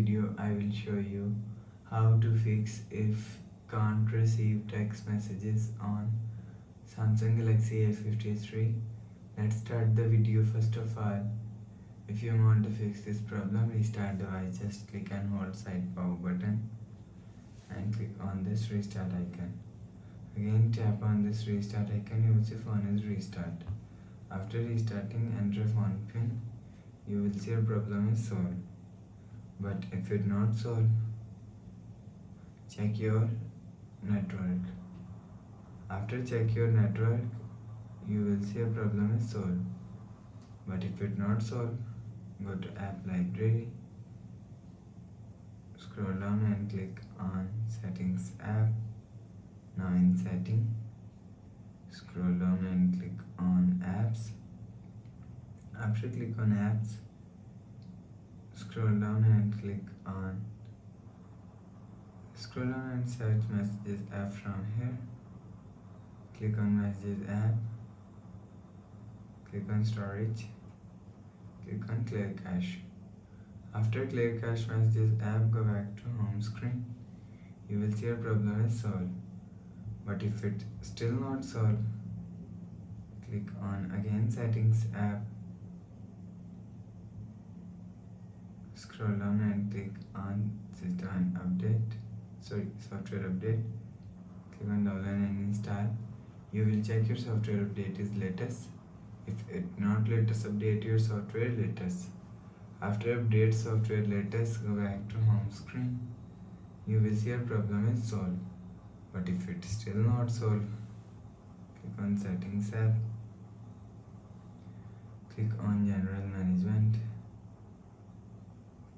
video I will show you how to fix if can't receive text messages on Samsung Galaxy A53. Let's start the video. First of all, if you want to fix this problem, restart device. Just click and hold side power button and click on this restart icon. Again tap on this restart icon, you will see phone is restart. After restarting, enter phone pin. You will see your problem is solved. But if it not solved, check your network. After check your network, you will see your problem is solved. But if it not solved, go to app library, scroll down and click on settings app. Now in setting, scroll down and click on apps. After click on apps, scroll down and search messages app from here. Click on messages app, click on storage, click on clear cache. After clear cache messages app, go back to home screen. You will see your problem is solved. But if it still not solved, click on again settings app, scroll down and click on system update, software update. Click on download and install. You will check your software update is latest. If it not latest, update your software latest. After update software latest, go back to home screen. You will see your problem is solved. But if it is still not solved, click on settings app, click on general management,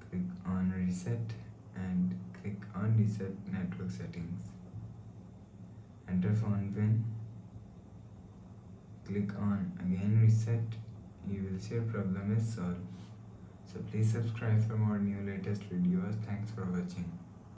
click on reset and click on reset network settings. Enter phone pin, click on again reset. You will see your problem is solved. So please subscribe for more new latest videos. Thanks for watching.